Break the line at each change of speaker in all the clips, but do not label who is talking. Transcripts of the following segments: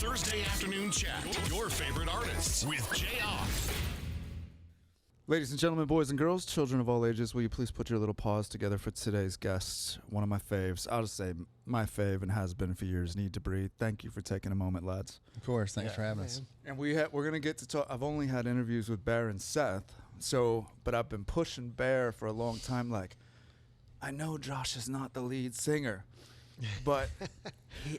Thursday afternoon chat. Your favorite artists with Jayar.
Ladies and gentlemen, boys and girls, children of all ages, will you please put your little paws together for today's guests? One of my faves. I'll just say my fave and has been for years. Need to Breathe. Thank you for taking a moment, lads.
Of course. Thanks for having us.
And we're going to get to talk. I've only had interviews with Bear and Seth, but I've been pushing Bear for a long time. Like, I know Josh is not the lead singer, but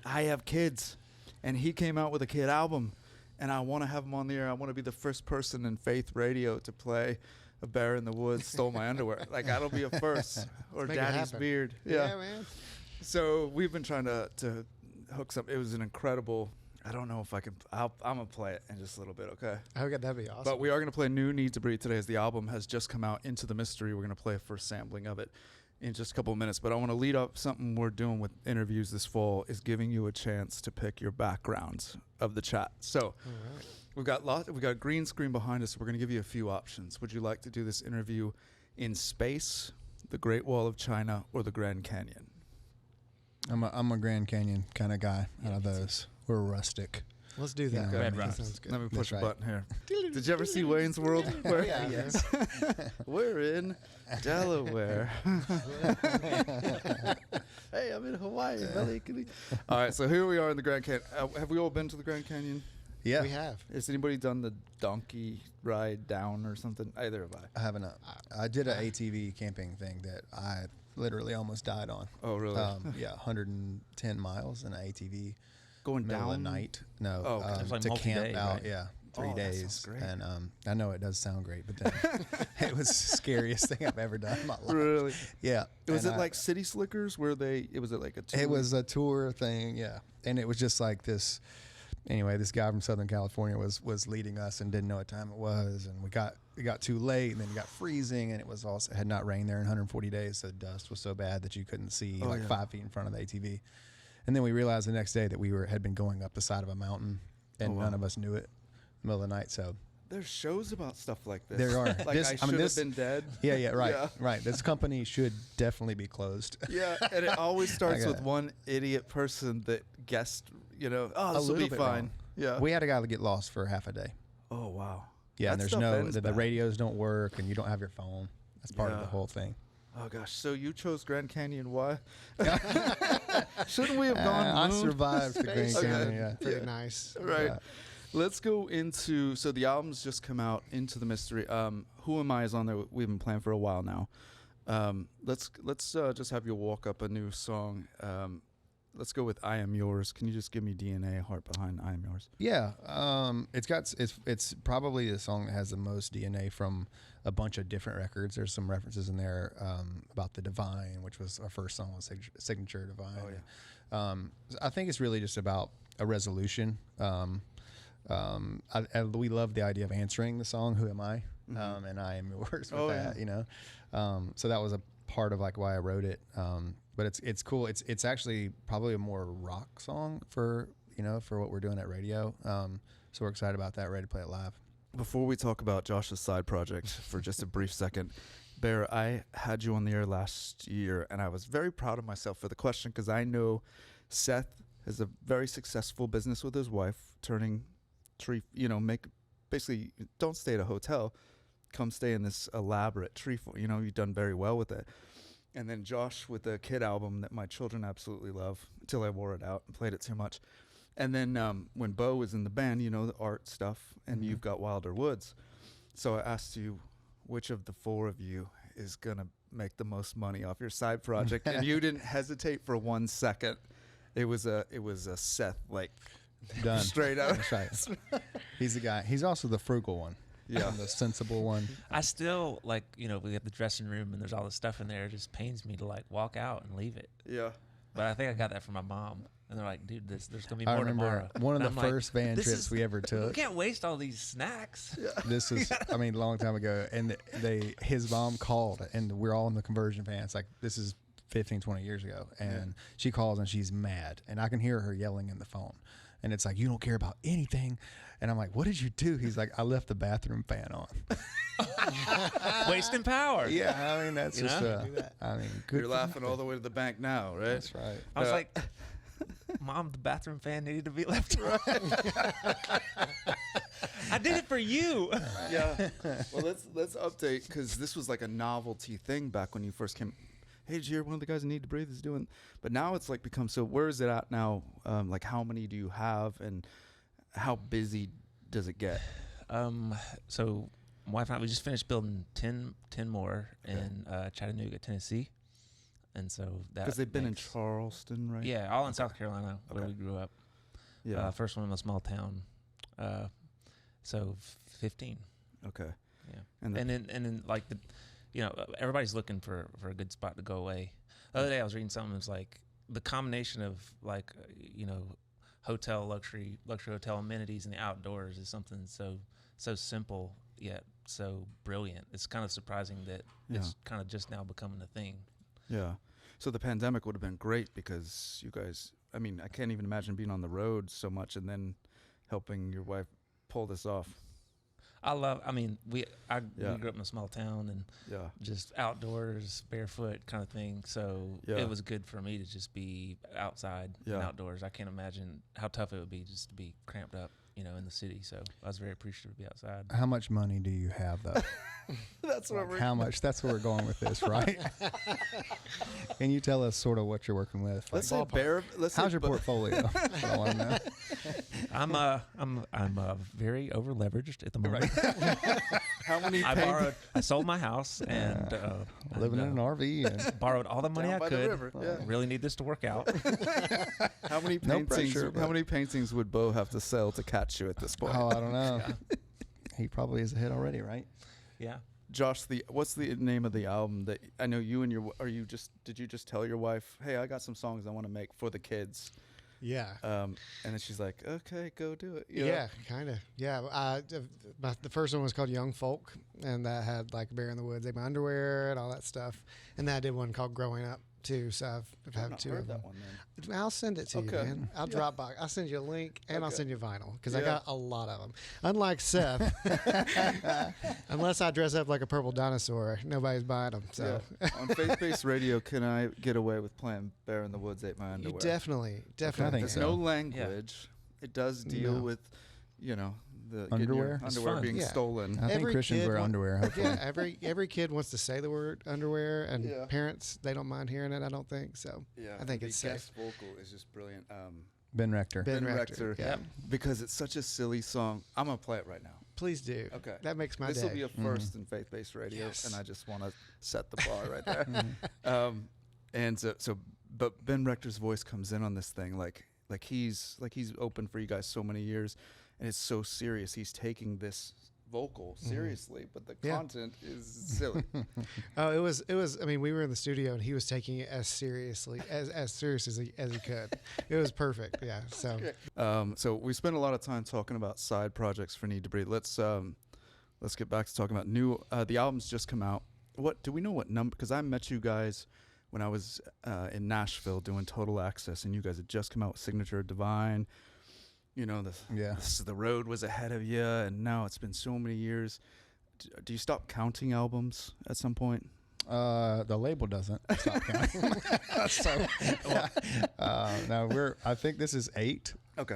I have kids, and he came out with a kid album. And I want to have him on the air. I want to be the first person in Faith Radio to play A Bear in the Woods Stole My Underwear. Like, that'll be a first. Or Daddy's Beard.
Yeah, man.
So we've been trying to hook some. It was an incredible. I don't know if I can. I'm going to play it in just a little bit, okay?
Okay, that'd be awesome.
But we are going to play new Need to Breathe today as the album has just come out, Into the Mystery. We're going to play a first sampling of it in just a couple of minutes. But I want to lead up something we're doing with interviews this fall is giving you a chance to pick your backgrounds of the chat. So we've got green screen behind us. So we're going to give you a few options. Would you like to do this interview in space, the Great Wall of China, or the Grand Canyon?
I'm a Grand Canyon kind of guy out of those. We're rustic.
Let's do that.
Yeah.
That sounds good.
Let me push
That's
a
right.
button here. Did you ever see Wayne's World?
Yes.
We're in Delaware. Hey, I'm in Hawaii. Belly. All right, so here we are in the Grand Canyon. Have we all been to the Grand Canyon?
Yeah.
We have.
Has anybody done the donkey ride down or something? Either have I.
I haven't. I did an ATV camping thing that I literally almost died on.
Oh, really?
110 miles in an ATV.
Going
middle
down?
of the night. No,
Oh, okay.
It was like
to camp
multi-day,
out.
right?
Yeah, 3
Oh, that
days.
sounds great.
And I know it does sound great, but then it was the scariest thing I've ever done in my life.
Really?
Yeah.
Was
And
it like City Slickers where it was like a tour?
It was a tour thing, yeah. And it was just like this. Anyway, this guy from Southern California was leading us and didn't know what time it was, and we got too late, and then it got freezing, and it was also had not rained there in 140 days, so the dust was so bad that you couldn't see 5 feet in front of the ATV. And then we realized the next day that had been going up the side of a mountain, and none of us knew it in the middle of the night. So
there's shows about stuff like this.
there are.
Like I should have been dead.
Yeah, right. This company should definitely be closed.
Yeah, and it always starts
I got
with
it.
one idiot person that guessed, oh,
A
this will
little
be
bit
fine.
wrong.
Yeah.
We had a guy get lost for half a day.
Oh, wow.
Yeah,
That
and there's
stuff
no
ends
the
bad.
radios don't work, and you don't have your phone. That's part of
Yeah.
the whole thing.
Oh, gosh. So you chose Grand Canyon. Why? Shouldn't we have gone
I
moon?
survived the Grand
Okay.
Canyon. Yeah.
Pretty nice.
Right.
Yeah.
Let's go into, so the album's just come out, Into the Mystery. Who Am I is on there. We've been playing for a while now. Let's just have you walk up a new song. Let's go with I Am Yours. Can you just give me DNA, heart behind I Am Yours?
Yeah, it's probably the song that has the most DNA from a bunch of different records. There's some references in there about the Divine, which was our first song, was Signature Divine.
Oh, yeah.
I think it's really just about a resolution. We love the idea of answering the song "Who Am I?" And I am yours with that.
Yeah.
So that was a part of like why I wrote it. But it's cool. It's actually probably a more rock song for what we're doing at radio. So we're excited about that. Ready to play it live.
Before we talk about Josh's side project for just a brief second, Bear, I had you on the air last year, and I was very proud of myself for the question because I know Seth has a very successful business with his wife, turning tree, basically don't stay at a hotel, come stay in this elaborate tree farm. You've done very well with it. And then Josh with the Kid album that my children absolutely love until I wore it out and played it too much. And then when Bo was in the band, the art stuff, and you've got Wilder Woods. So I asked you, which of the four of you is going to make the most money off your side project? And you didn't hesitate for 1 second. It was a Seth, like,
Done.
straight out.
That's right. He's the guy. He's also the frugal one.
Yeah.
I'm the sensible one.
I still we have the dressing room and there's all this stuff in there. It just pains me to walk out and leave it.
Yeah.
But I think I got that from my mom. And they're like, dude, there's going to be
I
more
remember
tomorrow.
one of
And
the
I'm like,
first van
this
trips
is-
we ever
We
took.
can't waste all these snacks.
This is, a long time ago. And his mom called, and we're all in the conversion van. It's like, this is 15, 20 years ago. And she calls and she's mad. And I can hear her yelling in the phone. And it's like, you don't care about anything. And I'm like, what did you do? He's like, I left the bathroom fan on.
Wasting power.
Yeah, I mean, that's
You
just,
know?
good.
You're laughing all the way to the bank now, right?
That's right.
I was like, Mom, the bathroom fan needed to be left right. I did it for you.
Yeah. Well, let's update, because this was like a novelty thing back when you first came. Hey, did you hear one of the guys in Need to Breathe is doing? But now it's like become, so where is it at now? Like how many do you have, and how busy does it get?
So my wife and I, we just finished building 10 more in Chattanooga, Tennessee. And so that,
Because they've been in Charleston, right?
Yeah, all in South Carolina where we grew up.
Yeah.
First one in a small town. So 15.
Okay.
Yeah.
And
And then like everybody's looking for a good spot to go away. The other day I was reading something. It was like the combination of like hotel luxury hotel amenities and the outdoors is something so simple yet so brilliant. It's kind of surprising that it's kind of just now becoming a thing.
Yeah. So the pandemic would have been great, because you guys, I mean, I can't even imagine being on the road so much and then helping your wife pull this off.
I grew up in a small town and just outdoors, barefoot kind of thing. So it was good for me to just be outside and outdoors. I can't imagine how tough it would be just to be cramped up, in the city. So I was very appreciative to be outside.
How much money do you have, though?
That's what we're.
How much? That's where we're going with this, right? Can you tell us sort of what you're working with?
Let's say Bear.
How's your portfolio? I want to know.
I'm very over leveraged at the moment.
How many?
I sold my house and
living in an RV and
borrowed all the money
Down
I
by the
could.
river, yeah.
Really need this to work out.
How many
No
paintings?
pressure,
How many paintings would Bo have to sell to catch you at this point?
oh, I don't know. He probably is ahead already, right?
Yeah.
Josh, what's the name of the album that I know you and did you just tell your wife, hey, I got some songs I want to make for the kids?
Yeah.
And then she's like, okay, go do it. You know?
Yeah, kind of. Yeah. The first one was called Young Folk, and that had like Bear in the Woods, Ate My Underwear, and all that stuff. And then I did one called Growing Up too. So I've had
not
two
heard
of them.
that one, then.
I'll send it to you,
Okay.
man. I'll drop by. I'll send you a link, and I'll
Okay.
send you vinyl, because I
Yeah.
got a lot of them. Unlike Seth, unless I dress up like a purple dinosaur, nobody's buying them. So
Yeah. On faith-based radio, can I get away with playing Bear in the Woods, Ate My Underwear?
you definitely.
I think
There's
so.
no language. It does deal
No.
with, the
Underwear?
getting
It's
your underwear
fun.
being
Yeah.
stolen.
I think
Every
Christians
kid
wear
want-
underwear. Hopefully.
Yeah, every kid wants to say the word underwear, and
Yeah.
parents, they don't mind hearing it, I don't think. So
Yeah,
I think
the
it's safe.
guest vocal is just brilliant.
Ben Rector.
Ben
Ben
Rector.
Rector.
Yeah.
Because it's such a silly song. I'm gonna play it right now.
Please do.
Okay.
That makes my
This
day.
will be a first in faith-based radio,
Yes.
and I just want to set the bar right there. And but Ben Rector's voice comes in on this thing like he's open for you guys so many years, and it's so serious. He's taking this vocal seriously, but the
Yeah.
content is silly.
Oh, it was. I mean, we were in the studio, and he was taking it as seriously as serious as he could. It was perfect. Yeah. So
So we spent a lot of time talking about side projects for Need to Breathe. Let's get back to talking about new. The album's just come out. What do we know? What number? Because I met you guys when I was in Nashville doing Total Access, and you guys had just come out with Signature Divine. The road was ahead of you, and now it's been so many years. Do you stop counting albums at some point?
The label doesn't stop counting. No, I think this is 8.
Okay.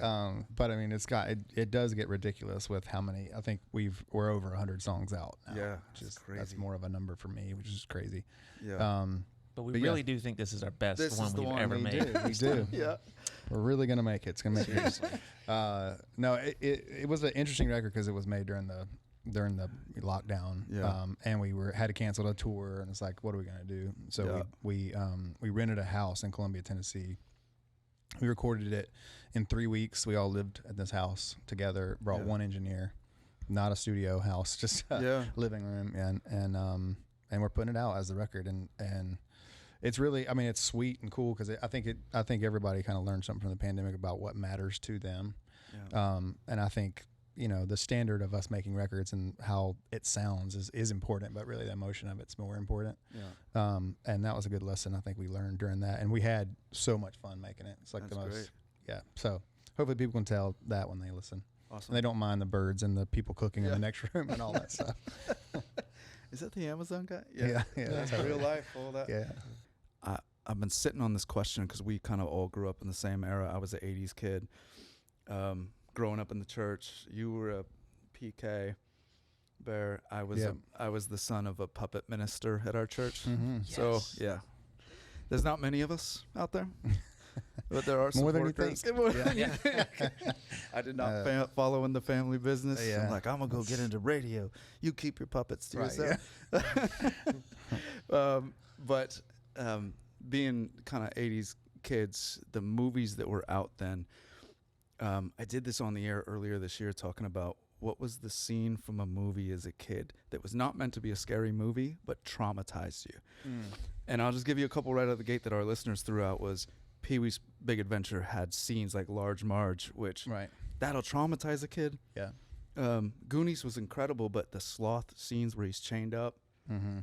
But I mean, it does get ridiculous with how many. I think we're over 100 songs out now.
Yeah,
which is
it's crazy.
That's more of a number for me, which is crazy.
Yeah.
But we
But
really do think this is our best
This is
one
the
we've
one
ever
we
made.
We do.
Yeah.
We're really gonna make it. It's gonna make it. No, it was an interesting record because it was made during the lockdown.
Yeah.
And we had to cancel a tour, and it's like, what are we gonna do? So we rented a house in Columbia, Tennessee. We recorded it in 3 weeks. We all lived at this house together. Brought one engineer, not a studio house, just a living room, and we're putting it out as the record, and it's really, I mean, it's sweet and cool because I think everybody kind of learned something from the pandemic about what matters to them.
Yeah.
And I think, the standard of us making records and how it sounds is important, but really the emotion of it's more important.
Yeah.
And that was a good lesson I think we learned during that. And we had so much fun making it. It's like
That's
the most,
great.
yeah. So hopefully people can tell that when they listen.
Awesome.
And they don't mind the birds and the people cooking in the next room and all that stuff.
Is that the Amazon guy?
Yeah.
That's real life. All that.
Yeah.
I've been sitting on this question because we kind of all grew up in the same era. I was an 80s kid, growing up in the church. You were a PK. Bear, I was the son of a puppet minister at our church.
Mm-hmm.
So
Yes.
yeah, there's not many of us out there, but there are some
More than you
workers.
think.
More than you think. I did not follow in the family business.
Yeah.
I'm like, I'm gonna go get into radio. You keep your puppets to
Right,
yourself. But being kind of 80s kids, the movies that were out then, I did this on the air earlier this year talking about what was the scene from a movie as a kid that was not meant to be a scary movie but traumatized you. And I'll just give you a couple right out of the gate that our listeners threw out. Was Pee-wee's Big Adventure had scenes like Large Marge, which that'll traumatize a kid.
Yeah.
Goonies was incredible, but the sloth scenes where he's chained up.
Mm-hmm.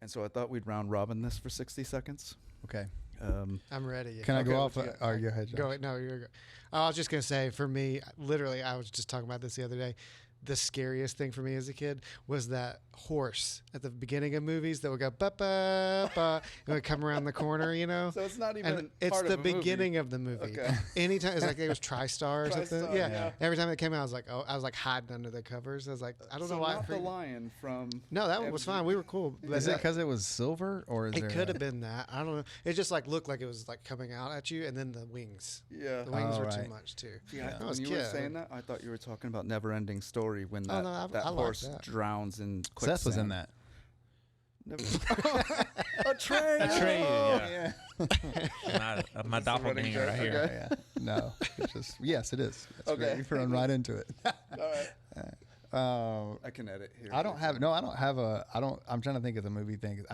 And so I thought we'd round robin this for 60 seconds.
Okay.
I'm ready.
Can I go off?
Go
ahead, Josh.
Go. No, you're good. I was just gonna say, for me, literally, I was just talking about this the other day. The scariest thing for me as a kid was that horse at the beginning of movies that would go ba ba ba and would come around the corner, you know.
So it's not even.
And it's the beginning of the movie.
Okay.
Anytime it's like it was TriStar or something.
TriStar,
Yeah.
yeah.
Every time it came out, I was like hiding under the covers. I was like, I don't know why.
Not the lion from.
No, that one was fine. We were cool. But
Is it because it was silver, or is
it
there
could have been that. I don't know. It just like looked like it was like coming out at you, and then the wings.
Yeah.
The wings
Oh,
were
right.
too much too.
Yeah.
I was
When
a
you were
kid.
saying that, I thought you were talking about Never-Ending Story when
Oh,
that,
no,
that
I like
horse
that.
drowns in quicksand.
Seth was in that.
A train.
Yeah. My
This is a running
doppelganger
joke,
right here.
okay.
Yeah. No. It's just yes, it is. That's
Okay.
Great. Run right into it.
All right. I can edit here.
I don't have I'm trying to think of the movie thing.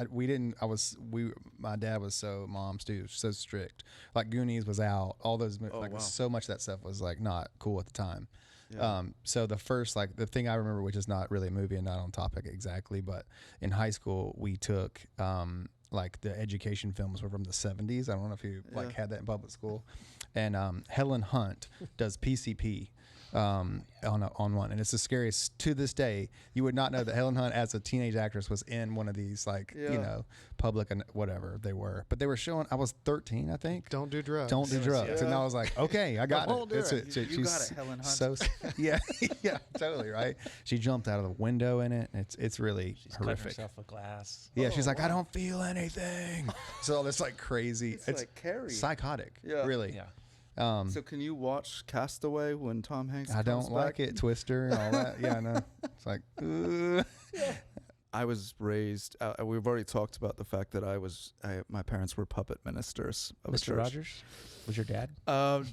My dad was mom's too, so strict. Like Goonies was out. All those,
wow.
so much of that stuff was like not cool at the time.
Yeah.
So the first, like the thing I remember, which is not really a movie and not on topic exactly, but in high school we took, like the education films were from the 70s. I don't know if you like had that in public school. And, Helen Hunt does PCP. On one, and it's the scariest to this day. You would not know that Helen Hunt, as a teenage actress, was in one of these, like public and whatever they were. But they were showing. I was 13, I think.
Don't do drugs.
Don't do drugs, and I was like, okay, I got
Don't
it.
do it.
You got it, Helen Hunt.
So yeah, yeah, totally right. She jumped out of the window in it. It's really
She's cutting
horrific.
herself with glass.
Yeah, she's like, I don't feel anything. So it's like crazy.
It's like Carrie.
Psychotic.
Yeah.
Really.
Yeah.
So can you watch Castaway when Tom Hanks
I
comes
don't like
back?
it. Twister and all that. Yeah, I know. It's like,
I was raised. We've already talked about the fact that my parents were puppet ministers of a
Mr.
church.
Rogers was your dad?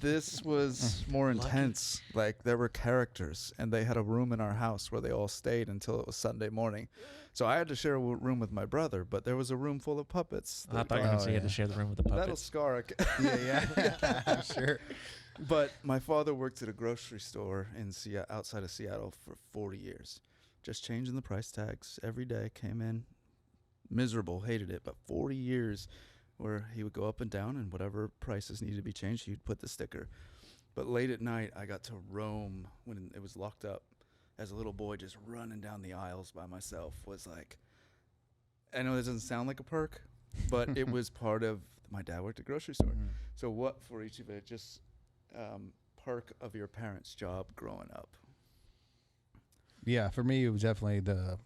This was more intense. Like there were characters, and they had a room in our house where they all stayed until it was Sunday morning. So I had to share a room with my brother, but there was a room full of puppets.
I thought you were going to say you had
yeah.
to share the room with the
That'll
puppets.
scar a
yeah. Sure.
But my father worked at a grocery store in outside of Seattle for 40 years. Just changing the price tags every day. Came in miserable, hated it. But 40 years where he would go up and down, and whatever prices needed to be changed, he'd put the sticker. But late at night, I got to roam when it was locked up. As a little boy, just running down the aisles by myself was like, I know this doesn't sound like a perk, but it was part of, my dad worked at a grocery store.
Mm-hmm.
So what for each of it, just perk of your parents' job growing up?
Yeah, for me, it was definitely the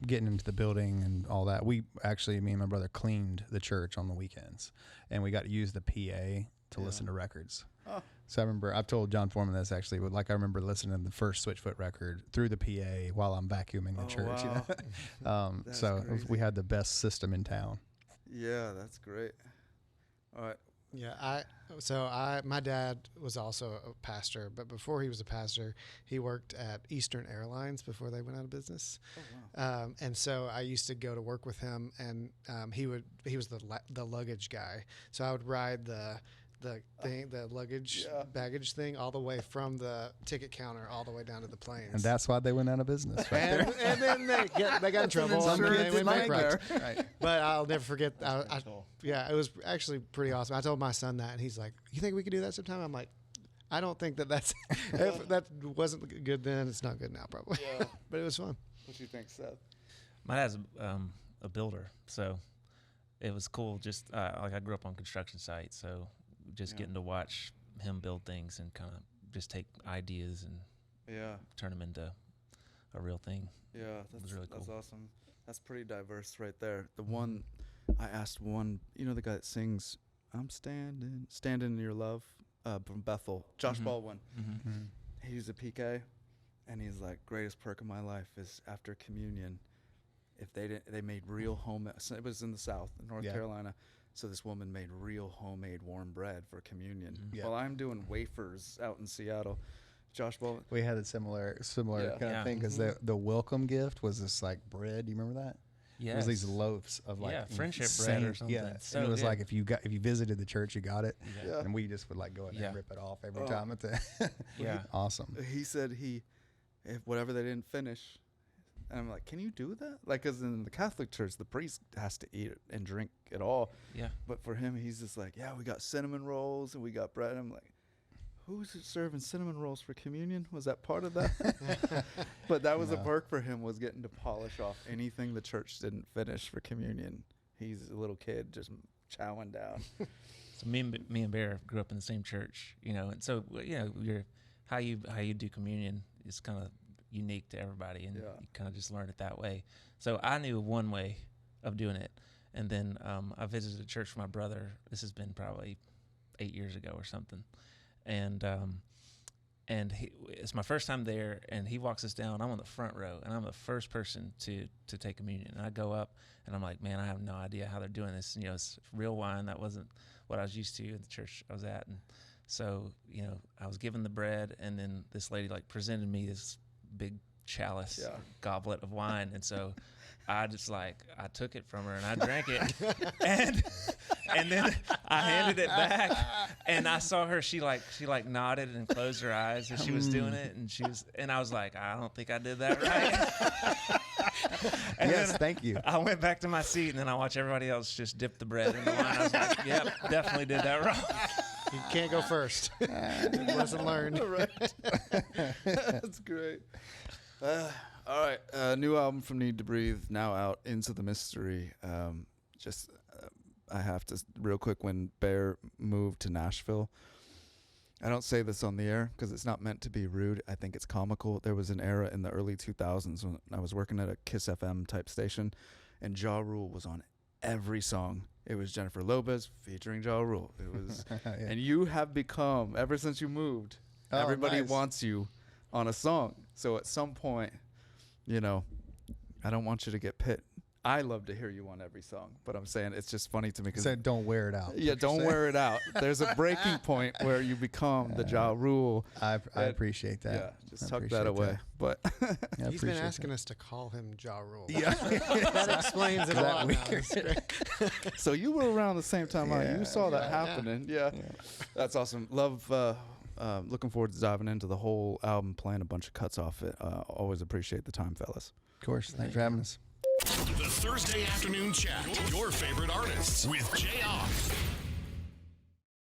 getting into the building and all that. Me and my brother cleaned the church on the weekends, and we got to use the PA to listen to records.
Oh.
So I remember, I've told John Foreman this actually, but like I remember listening to the first Switchfoot record through the PA while I'm vacuuming the church.
Wow.
You know?
That's
so
crazy.
we had the best system in town.
Yeah, that's great. All right.
Yeah, my dad was also a pastor, but before he was a pastor, he worked at Eastern Airlines before they went out of business.
Oh, wow.
And so I used to go to work with him, and he was the luggage guy. So I would ride the luggage baggage thing all the way from the ticket counter all the way down to the planes.
And that's why they went out of business right there.
and then they got in trouble and then they went bankrupt.
Right.
But I'll never forget. It was actually pretty awesome. I told my son that, and he's like, "You think we could do that sometime?" I'm like, "I don't think that's if that wasn't good then. It's not good now, probably."
Yeah.
But it was fun.
What do you think, Seth?
My dad's a builder, so it was cool. Just like I grew up on construction sites, so just getting to watch him build things and kind of just take ideas and turn them into a real thing.
Yeah,
was really cool.
That's awesome. That's pretty diverse right there. The one I asked one, the guy that sings "I'm standing in your love" from Bethel, Josh Baldwin. He's a PK, and he's like, greatest perk of my life is after communion. If they made real homemade. It was in the South, in North Carolina. So this woman made real homemade warm bread for communion. While I'm doing wafers out in Seattle. Josh Baldwin.
We had a similar kind of thing because the welcome gift was this like bread. Do you remember that?
Yeah.
It was these loaves of like
friendship bread or something.
Yeah,
So
and it was
good.
like if you visited the church, you got it.
Yeah.
And we just would like go in there and rip it off every time at the.
Yeah.
Awesome.
He said if whatever they didn't finish, and I'm like, can you do that? Like, because in the Catholic Church, the priest has to eat it and drink it all.
Yeah.
But for him, he's just like, we got cinnamon rolls and we got bread. I'm like, who's serving cinnamon rolls for communion? Was that part of that? But that was a perk for him, was getting to polish off anything the church didn't finish for communion. He's a little kid just chowing down.
So me and Bear grew up in the same church, and so how you do communion is kind of unique to everybody, and you kind of just learn it that way. So I knew one way of doing it, and then I visited a church for my brother. This has been probably 8 years ago or something, and it's my first time there, and he walks us down. I'm on the front row, and I'm the first person to take communion. And I go up, and I'm like, man, I have no idea how they're doing this. And, it's real wine. That wasn't what I was used to at the church I was at. And so, I was given the bread, and then this lady presented me this big chalice goblet of wine. And so I took it from her and I drank it, and then I handed it back, and I saw her. She nodded and closed her eyes as she was doing it, and I was like, I don't think I did that right. And
yes, thank you.
I went back to my seat, and then I watched everybody else just dip the bread in the wine. I was like, yep, definitely did that wrong.
You can't go first. Lesson learned.
Right. That's great. All right, new album from Need to Breathe, now out, Into the Mystery. I have to, real quick, when Bear moved to Nashville, I don't say this on the air because it's not meant to be rude. I think it's comical. There was an era in the early 2000s when I was working at a Kiss FM type station, and Ja Rule was on every song. It was Jennifer Lopez featuring Ja Rule. It was, and you have become, ever since you moved, everybody wants you on a song. So at some point, I don't want you to get pit. I love to hear you on every song, but I'm saying it's just funny to me because
don't wear it out.
Yeah, don't wear it out. There's a breaking point where you become the Ja Rule.
I appreciate that.
Yeah, just tuck that away. But
he's been asking us to call him Ja Rule.
Yeah,
that explains it a lot. Now.
So you were around the same time you saw that happening. Yeah. That's awesome. Love. Looking forward to diving into the whole album, playing a bunch of cuts off it. Always appreciate the time, fellas.
Of course. Thanks for having us.
The Thursday Afternoon Chat. Your favorite artists with Jayar.